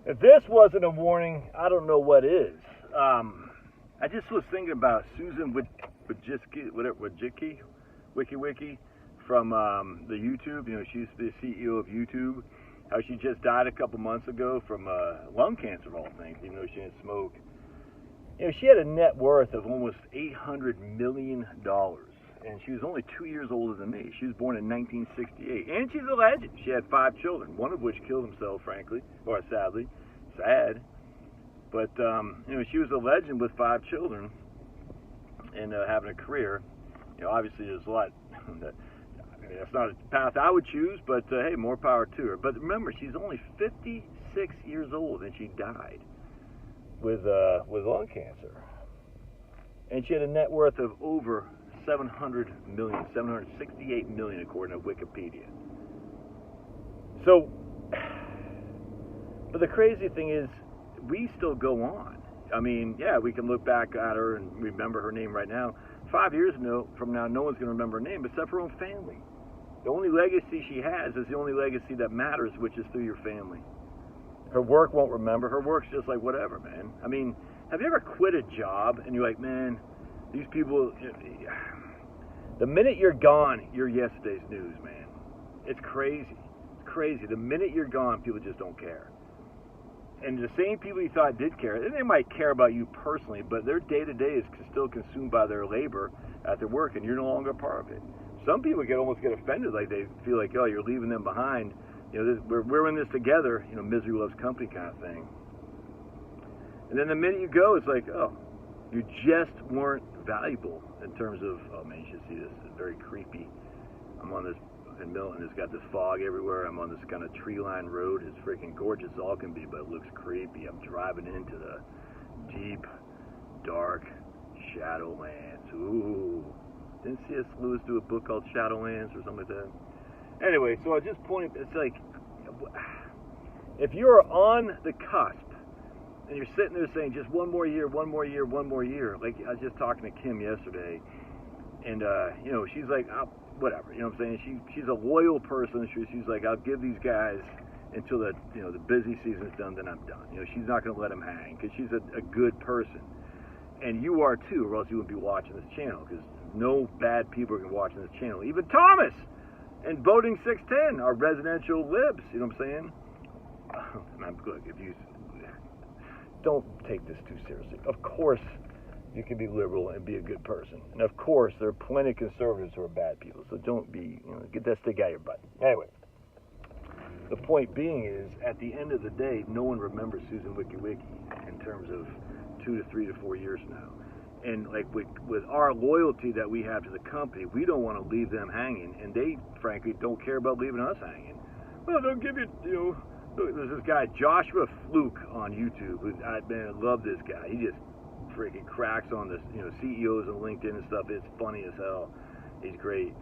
If this wasn't a warning, I don't know what is. I just was thinking about Susan Wojcicki, Wiki, from the YouTube. You know, she's the CEO of YouTube. How she just died a couple months ago from lung cancer, of all things, even though she didn't smoke. You know, she had a net worth of almost $800 million. And she was only 2 years older than me. She was born in 1968. And she's a legend. She had 5 children, one of which killed himself, frankly, or sadly. Sad. But, you know, she was a legend with 5 children and having a career. You know, obviously there's a lot. That's not a path I would choose, but, hey, more power to her. But remember, she's only 56 years old and she died with lung cancer. And she had a net worth of over 768 million according to Wikipedia. So, but the crazy thing is, we still go on. I mean, yeah, we can look back at her and remember her name right now. 5 years from now, no one's going to remember her name except her own family. The only legacy she has is the only legacy that matters, which is through your family. Her work won't remember. Her work's just like whatever, man. I mean, have you ever quit a job and you're like, man, these people, the minute you're gone, you're yesterday's news, man. It's crazy. It's crazy. The minute you're gone, people just don't care. And the same people you thought did care, and they might care about you personally, but their day-to-day is still consumed by their labor at their work, and you're no longer a part of it. Some people almost get offended, like they feel like, oh, you're leaving them behind. You know, we're in this together, you know, misery loves company kind of thing. And then the minute you go, it's like, oh, you just weren't valuable in terms of, oh man, you should see this. It's very creepy. I'm on this in Milton. It's got this fog everywhere. I'm on this kind of tree-lined road. It's freaking gorgeous, all can be, but it looks creepy. I'm driving into the deep, dark Shadowlands. Ooh. Didn't C.S. Lewis do a book called Shadowlands or something like that? Anyway, so I just pointed, it's like, if you're on the cusp, and you're sitting there saying, just one more year, one more year, one more year. Like, I was just talking to Kim yesterday, and, you know, she's like, oh, whatever, you know what I'm saying? She's a loyal person. She's like, I'll give these guys until the, you know, the busy season's done, then I'm done. You know, she's not going to let them hang, because she's a good person. And you are too, or else you wouldn't be watching this channel, because no bad people are going to be watching this channel. Even Thomas and Voting 610 are residential libs, you know what I'm saying? And I'm good. If you don't take this too seriously. Of course, you can be liberal and be a good person. And of course, there are plenty of conservatives who are bad people. So don't be, you know, get that stick out of your butt. Anyway, the point being is, at the end of the day, no one remembers Susan Wojcicki in terms of 2 to 3 to 4 years now. And like with our loyalty that we have to the company, we don't want to leave them hanging, and they frankly don't care about leaving us hanging. Well, they'll give you, you know, there's this guy Joshua Fluke on YouTube. I love this guy. He just freaking cracks on this, you know, CEOs and LinkedIn and stuff. It's funny as hell. He's great.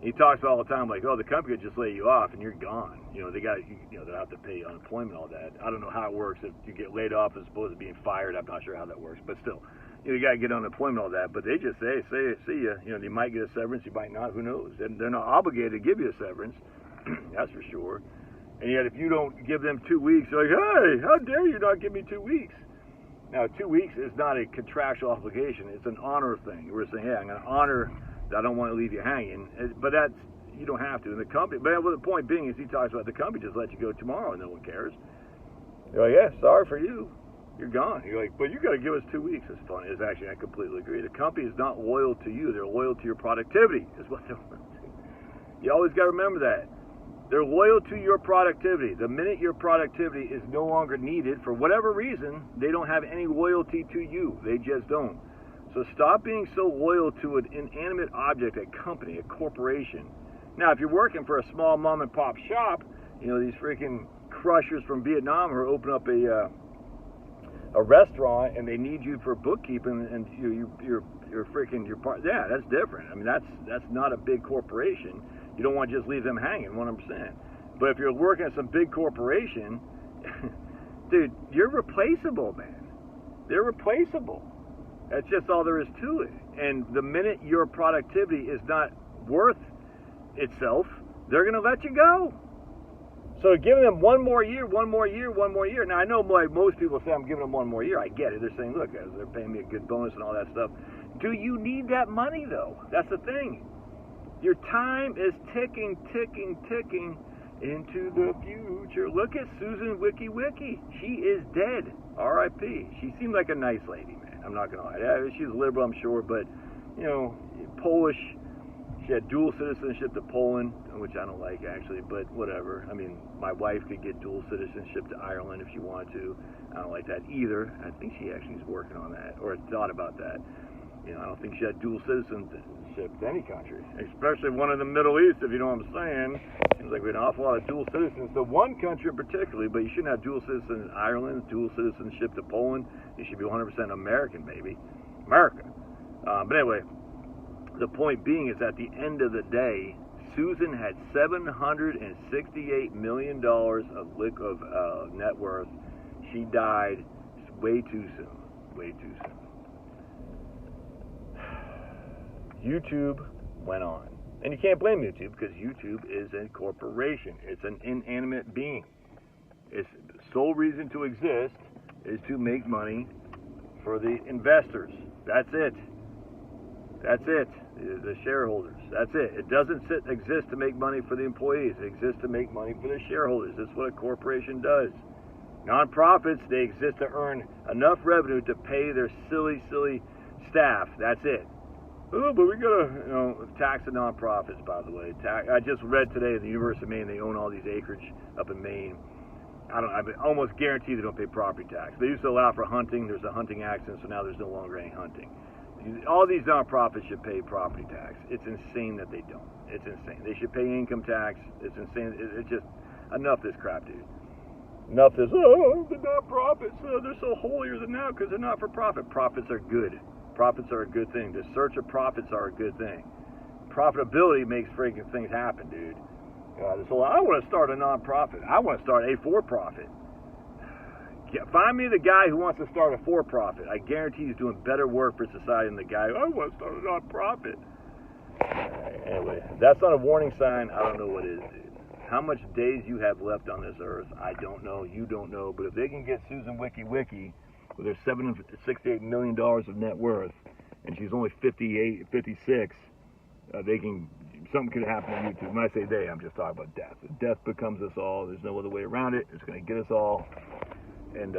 He talks about all the time like, oh, the company could just lay you off and you're gone. You know, they got, you know, they'll have to pay unemployment, all that. I don't know how it works. If you get laid off as opposed to being fired, I'm not sure how that works. But still, you know, you got to get unemployment, all that. But they just say, see ya. You know, you might get a severance, you might not. Who knows? They're not obligated to give you a severance. That's for sure. And yet, if you don't give them 2 weeks, they're like, hey, how dare you not give me 2 weeks? Now, 2 weeks is not a contractual obligation. It's an honor thing. We're saying, hey, I'm going to honor that I don't want to leave you hanging. But that's, you don't have to. And the company, but the point being is he talks about the company just let you go tomorrow and no one cares. You're like, yeah, sorry for you. You're gone. You're like, but you got to give us 2 weeks. It's funny. It's actually, I completely agree. The company is not loyal to you. They're loyal to your productivity is what they're loyal to. You always got to remember that. They're loyal to your productivity. The minute your productivity is no longer needed, for whatever reason, they don't have any loyalty to you. They just don't. So stop being so loyal to an inanimate object, a company, a corporation. Now, if you're working for a small mom and pop shop, you know, these freaking crushers from Vietnam who open up a restaurant and they need you for bookkeeping and you're freaking your part. Yeah, that's different. I mean, that's not a big corporation. You don't want to just leave them hanging 100%. But if you're working at some big corporation, dude, you're replaceable, man. They're replaceable. That's just all there is to it. And the minute your productivity is not worth itself, they're going to let you go. So giving them one more year. Now I know like most people say I'm giving them one more year. I get it. They're saying, look, guys, they're paying me a good bonus and all that stuff. Do you need that money though? That's the thing. Your time is ticking into the future. Look at Susan Wojcicki. She is dead. R.I.P. She seemed like a nice lady, man. I'm not gonna lie. She's liberal, I'm sure, but Polish. She had dual citizenship to Poland, which I don't like actually, but whatever. I mean, my wife could get dual citizenship to Ireland if she wanted to. I don't like that either. I think she actually is working on that, or thought about that. I don't think she had dual citizenship to any country, especially one in the Middle East, if you know what I'm saying. Seems like we have an awful lot of dual citizens to one country particularly, but you shouldn't have dual citizenship in Ireland, dual citizenship to Poland. You should be 100% American, baby. America. But anyway, the point being is at the end of the day, Susan had $768 million of net worth. She died way too soon. Way too soon. YouTube went on. And you can't blame YouTube because YouTube is a corporation. It's an inanimate being. Its sole reason to exist is to make money for the investors. That's it. That's it. The shareholders. That's it. It doesn't exist to make money for the employees. It exists to make money for the shareholders. That's what a corporation does. Nonprofits, they exist to earn enough revenue to pay their silly staff. That's it. Oh, but we gotta, tax the nonprofits, by the way. I just read today at the University of Maine, they own all these acreage up in Maine. I almost guarantee they don't pay property tax. They used to allow for hunting. There's a hunting accident, so now there's no longer any hunting. All these nonprofits should pay property tax. It's insane that they don't. It's insane. They should pay income tax. It's insane. It's just enough this crap, dude. Enough this, the nonprofits, they're so holier than thou because they're not for profit. Profits are good. Profits are a good thing. The search of profits are a good thing. Profitability makes freaking things happen, dude. So I want to start a nonprofit. I want to start a for-profit. Find me the guy who wants to start a for-profit. I guarantee he's doing better work for society than the guy, I want to start a nonprofit. Anyway, that's not a warning sign. I don't know what is, dude. How much days you have left on this earth, I don't know. You don't know. But if they can get Susan Wojcicki with her $768 million of net worth, and she's only 56, something could happen on YouTube. When I say they, I'm just talking about death. Death becomes us all. There's no other way around it. It's going to get us all. And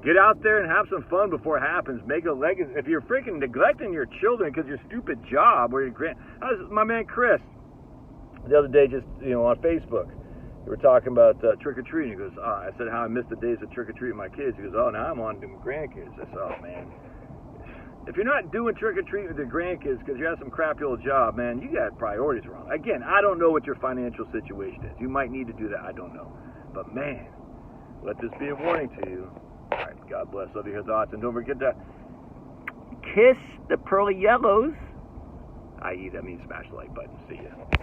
get out there and have some fun before it happens. Make a legacy. If you're freaking neglecting your children because your stupid job or your my man Chris, the other day, just on Facebook, we were talking about trick-or-treating. He goes, I said how I missed the days of trick-or-treating my kids. He goes, now I'm on to my grandkids. I said, oh, man. If you're not doing trick-or-treating with your grandkids because you have some crappy old job, man, you got priorities wrong. Again, I don't know what your financial situation is. You might need to do that. I don't know. But, man, let this be a warning to you. All right, God bless. Love your thoughts. And don't forget to kiss the pearly yellows. I.e., that means smash the like button. See ya.